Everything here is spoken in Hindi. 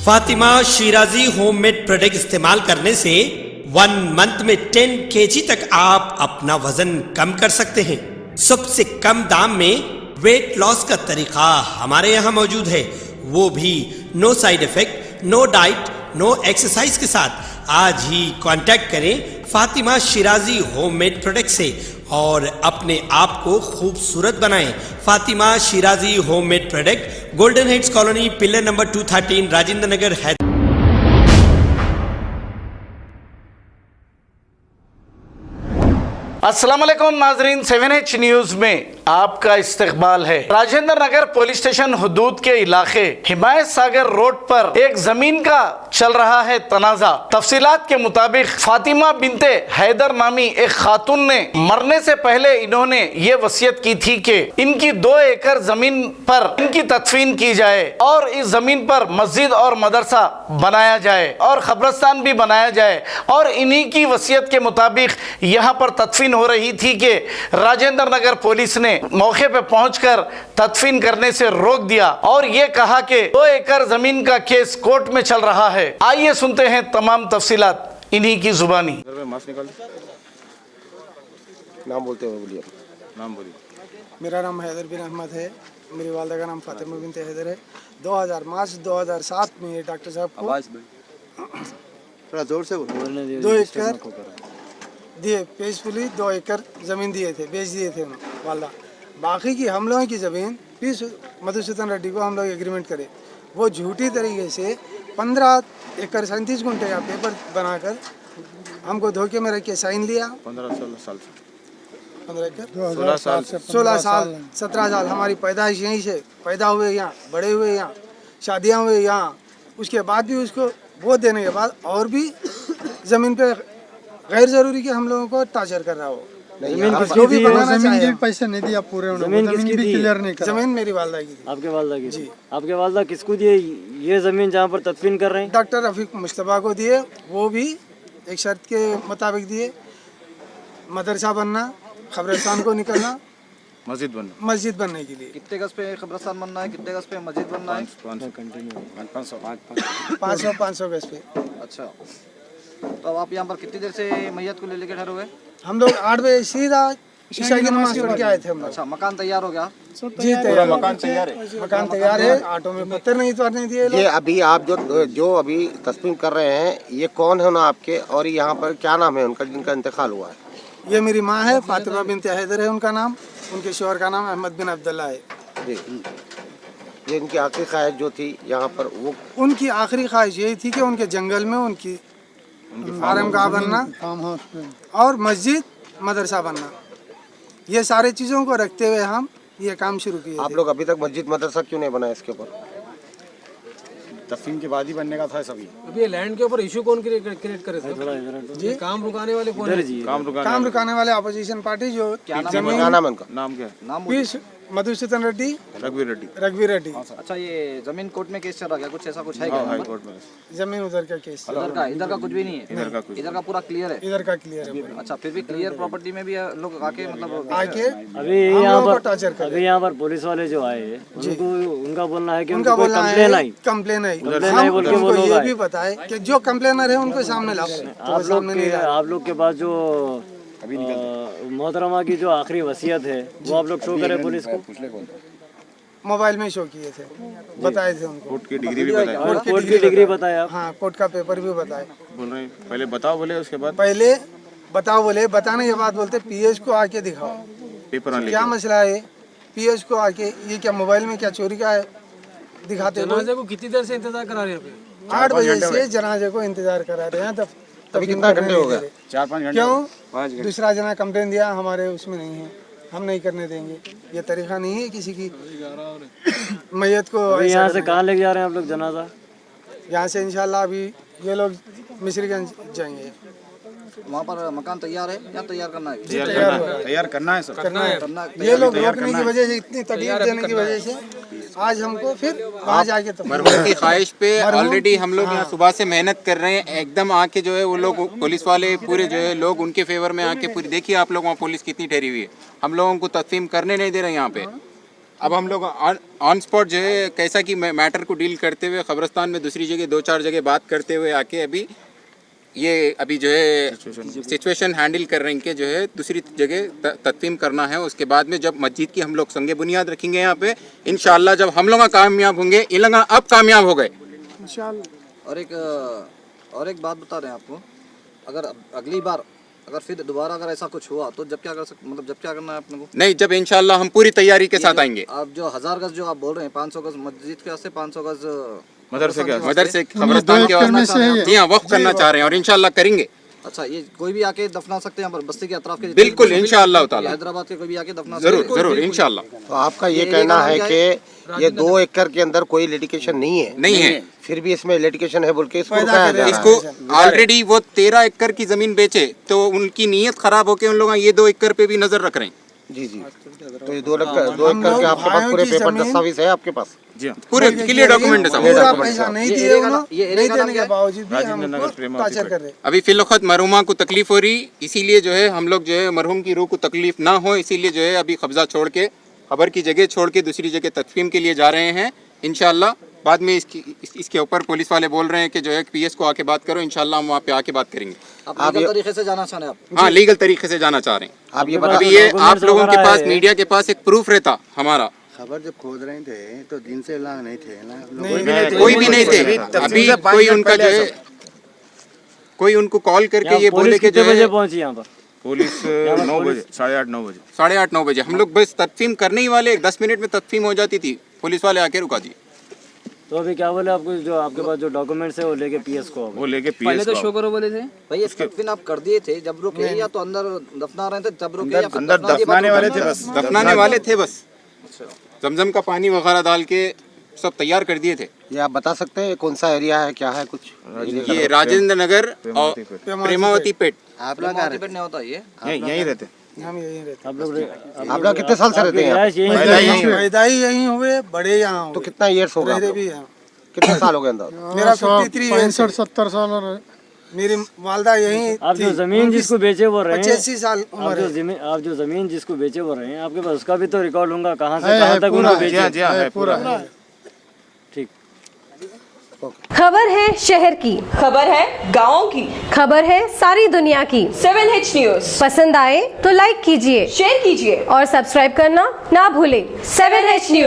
फातिमा शिराजी होममेड प्रोडक्ट इस्तेमाल करने से 1 मंथ में 10 kg तक आप अपना वजन कम कर सकते हैं। सबसे कम दाम में वेट लॉस का तरीका हमारे यहाँ मौजूद है, वो भी no side effect, no diet, no exercise के साथ। आज ही कांटेक्ट करें फातिमा शिराजी होममेड प्रोडक्ट से और अपने आप को खूबसूरत बनाएं। Fatima Shirazi homemade product, golden heads colony, pillar number 213, Rajendra Nagar, Hyderabad. अस्सलाम वालेकुम नाजरीन, 7H न्यूज में आपका इस्तकबाल है। राजेंद्र नगर पुलिस स्टेशन हुदूद के इलाके हिमायत सागर रोड पर एक जमीन का चल रहा है तनाजा। तफसीलात के मुताबिक फातिमा बिनते हैदर नामी एक खातून ने मरने से पहले इन्होंने ये वसीयत की थी कि इनकी 2 एकड़ जमीन पर इनकी तदफीन की जाए और इस जमीन पर मस्जिद और मदरसा बनाया जाए और कब्रिस्तान भी बनाया जाए। और इन्हीं की वसीयत के मुताबिक यहाँ पर तदफीन हो रही थी कि राजेंद्र नगर पुलिस ने मौके पे पहुंचकर तदफीन करने से रोक दिया और ये कहा कि 2 एकड़ जमीन का केस कोर्ट में चल रहा है। आइए सुनते हैं तमाम तफसीलात इन्हीं की जुबानी। नाम बोलते हुए बोलिए। नाम बोलिए। मेरा नाम हैदर बिन अहमद है, मेरी वालदा का नाम फातिमा बिनते हैदर है। 2000 मार्च 2007 में ये डॉक्टर साहब को थोड़ा जोर से बोलो। 2 एकड़ दिए, पेशफुली 2 एकड़ ज़मीन दिए थे, बेच दिए थे उन्होंने वाला। बाकी की हम लोगों की ज़मीन पी मधुसूदन रेड्डी को हम लोग एग्रीमेंट करे, वो झूठी तरीके से 15 एकड़ 37 गुंठे का पेपर बनाकर हमको धोखे में रख के साइन लिया। 15 साल 15 एकड़ 16 साल 16 साल 17 साल हमारी पैदाइश यहीं से, पैदा हुए यहाँ, बड़े हुए यहाँ, शादियाँ हुए यहाँ। उसके बाद भी उसको वो देने के बाद और भी ज़मीन पे गैर जरूरी कि हम लोगों को टार्चर कर रहा हो। जो भी बनाना चाहिए, पैसे नहीं दिया पूरे, जमीन भी क्लियर नहीं करा। जमीन मेरी वालदा की थी। आपके वालदा की? जी। आपके वालदा किसको दिए ये जमीन जहाँ पर तदफीन कर रहे हैं? डॉक्टर रफीक मुश्तबा को दिए, वो भी एक शर्त के मुताबिक दिए, मदरसा बनना, कब्रिस्तान को निकलना, मस्जिद बनने के लिए। कितने गज पे कब्रिस्तान बनना है, कितने गज पे मस्जिद बनना है? 500 गज पे। अच्छा, तो आप यहाँ पर कितनी देर से मैयत को लेके ठहरे हुए? हम लोग 8 बजे सीधा ईशा की नमाज पढ़ के आए थे हम लोग। अच्छा, मकान तैयार हो गया? जी तैयार, मकान तैयार है। मकान तैयार है, ऑटो में पत्थर नहीं उतारने दिए लोग। ये अभी आप जो अभी तस्लीम कर रहे हैं, ये कौन है ना आपके, और यहाँ पर क्या नाम है उनका जिनका इंतकाल हुआ है? ये मेरी माँ है, फातिमा बिनते हैदर है उनका नाम, उनके शोहर का नाम अहमद बिन अब्दुल्ला है। जी। ये इनकी आखिरी ख्वाहिश जो थी यहाँ पर, वो उनकी आखिरी ख्वाहिश यही थी कि उनके जंगल में उनकी आरामगाह बनना और मस्जिद मदरसा बनना। ये सारे चीज़ों को रखते हुए हम ये काम शुरू किए। आप लोग अभी तक मस्जिद मदरसा क्यों नहीं बनाए इसके ऊपर? तफसीन के बाद ही बनने का था सभी। अभी ये लैंड के ऊपर इशू कौन क्रिएट करे थे? जी, काम रुकाने वाले कौन है? काम रुकाने वाले अपोजिशन पार्टी जो क्या नाम है उनका? नाम क्या है? नाम मधुसूदन रेड्डी, रघुवीर रेड्डी। अच्छा, ये जमीन कोर्ट में केस चल रहा है, कुछ ऐसा कुछ है क्या? हाई कोर्ट में जमीन उधर का केस, इधर का कुछ भी नहीं है? इधर का पूरा क्लियर है? इधर का क्लियर है। अच्छा, फिर भी क्लियर प्रॉपर्टी में भी लोग आके मतलब आके अभी यहाँ पर पुलिस वाले जो आए उनको उनका बोलना है कि उनका कंप्लेन आई, कंप्लेन आई। हमको ये भी पता है कि जो कंप्लेनर है उनको सामने लाओ। आप लोग के पास जो मोहतरमा की जो आखिरी वसीयत है वो आप लोग शो करें पुलिस को? मोबाइल में शो किए थे, बताए थे उनको। कोर्ट की डिग्री भी बताया। कोर्ट की डिग्री बताया? हाँ, कोर्ट का पेपर भी बताए। बोल रहे हैं पहले बताओ बोले, उसके बाद पहले बताओ बोले, बताने के बाद बोलते पीएस को आके दिखाओ पेपर क्या मसला है। पीएस को आके ये क्या मोबाइल में क्या चोरी का है दिखाते। जनाजे को कितनी देर से इंतजार करा रहे हैं? 8 बजे से जनाजे को इंतजार करा रहे हैं। अभी कितना घंटे हो गए? 4-5 घंटे। क्यों? दूसरा जना कंप्लेन दिया, हमारे उसमें नहीं है, हम नहीं करने देंगे। ये तरीका नहीं है किसी की मैयत को। यहाँ से कहाँ लेके जा रहे हैं आप लोग जनाजा? यहाँ से इंशाल्लाह अभी ये लोग मिस्रीगंज जाएंगे। वहाँ पर मकान तैयार है या तैयार करना है? तैयार करना है सर, करना है। ये लोग रोकने की वजह से, इतनी तकलीफ देने की वजह से आज हमको फिर वहाँ जाके तो मरहूम की ख्वाहिश पे ऑलरेडी हम लोग यहाँ सुबह से मेहनत कर रहे हैं। एकदम आके जो है वो लोग पुलिस वाले पूरे जो है लोग उनके फेवर में आके पूरी, देखिए आप लोग वहाँ पुलिस कितनी ठहरी हुई है, हम लोगों को तस्लीम करने नहीं दे रहे यहाँ पे। अब हम लोग ऑन स्पॉट जो है कैसा कि मैटर को डील करते हुए कब्रिस्तान में दूसरी जगह 2-4 जगह बात करते हुए आके अभी जो है सिचुएशन हैंडल कर रहे हैं कि जो है दूसरी जगह तदफीम करना है। उसके बाद में जब मस्जिद की हम लोग संगे बुनियाद रखेंगे यहाँ पे इंशाल्लाह, जब हम लोग कामयाब होंगे, इन लोग अब कामयाब हो गए इंशाल्लाह। और एक बात बता रहे हैं आपको, अगर अगली बार अगर फिर दोबारा अगर ऐसा कुछ हुआ तो जब क्या कर सकते, मतलब जब क्या करना है अपने को? नहीं, जब इंशाल्लाह हम पूरी तैयारी के साथ आएंगे। आप जो 1000 गज जो आप बोल रहे हैं, 500 गज मस्जिद के वास्ते, 500 गज मदरसे कब्रिस्तान के वास्ते, जी हाँ, वक्फ करना चाह रहे हैं और इंशाल्लाह करेंगे। अच्छा, ये कोई भी आके दफना सकते हैं यहाँ पर बस्ती के अतराफ के? बिल्कुल इंशाल्लाह ताला, हैदराबाद के कोई भी आके दफना जरूर जरूर इंशाल्लाह। तो आपका ये कहना है कि ये 2 एकड़ के अंदर कोई लिटिगेशन नहीं है? नहीं है, फिर भी इसमें लिटिगेशन है बोल के इसको रुकाया जा रहा है। इसको ऑलरेडी वो 13 एकड़ की जमीन बेचे तो उनकी नीयत खराब होके उन लोग ये 2 एकड़ पे भी नजर रख रहे हैं। जी जी, तो ये 2 एकड़ के आपके पास पूरे पेपर दस्तावेज है आपके पास? जी पूरे क्लियर डॉक्यूमेंट है सब। पूरा पैसा नहीं दिए उन्होंने, नहीं देने के बावजूद भी हमको टॉर्चर कर रहे। अभी फिलवक्त मरहुमा को तकलीफ हो रही, इसीलिए जो है हम लोग जो है मरहूम की रूह को तकलीफ ना हो, इसीलिए जो है अभी कब्जा छोड़ के खबर की जगह छोड़ के दूसरी जगह तदफीम के लिए जा रहे हैं इंशाल्लाह। बाद में इसके ऊपर पुलिस वाले बोल रहे हैं कि जो है पीएस को आके बात करो, इंशाल्लाह हम वहाँ पे आके बात करेंगे। आप लीगल तरीके से जाना चाह रहे हैं आप? हाँ, लीगल तरीके से जाना चाह रहे हैं। आप ये अभी ये आप लोगों के पास, मीडिया के पास एक प्रूफ रहता हमारा। खबर जब खोद रहे थे तो दिन से लाग नहीं थे ना, कोई भी नहीं थे। अभी कोई उनका जो है कोई उनको कॉल करके ये बोले कि जो है पहुंची यहाँ पर पुलिस 9 बजे, 8:30-9 बजे, 8:30-9 बजे हम लोग बस तदफीम करने ही वाले, 10 मिनट में तदफीम हो जाती थी, पुलिस वाले आके रुका दिए। तो अभी क्या बोले आपको, जो आपके पास जो डॉक्यूमेंट्स है वो लेके पीएस को? वो लेके पहले तो शो करो बोले थे भाई, ये तदफीन आप कर दिए थे जब रुके, या तो अंदर दफना रहे थे तब रुके, या फिर अंदर दफनाने वाले थे बस, दफनाने वाले थे बस। जमजम का पानी वगैरह डाल के सब तैयार कर दिए थे। ये आप बता सकते हैं कौन सा एरिया है, क्या है कुछ? ये राजेंद्र नगर और प्रेमावती पेट। आप लोग नहीं होता ये? यहीं रहते। हम यहीं रहते। आप लोग कितने साल से रहते हैं? पैदा ही यहीं हुए, बड़े यहाँ तो कितना ईयर्स होगा? भी यहाँ कितने साल हो गए अंदर? मेरा 65-70 साल हो रहे। मेरी वालदा यहीं। आप जो जमीन जिसको बेचे वो रहे हैं, 85 साल उम्र है। आप जो जमीन जिसको बेचे वो रहे हैं, आपके पास उसका भी तो रिकॉर्ड होगा, कहाँ से कहाँ तक उनको बेचे? जी हाँ, है पूरा। ठीक। खबर है शहर की, खबर है गाँव की, खबर है सारी दुनिया की। 7H न्यूज पसंद आए तो लाइक कीजिए, शेयर कीजिए और सब्सक्राइब करना ना भूले। 7H news.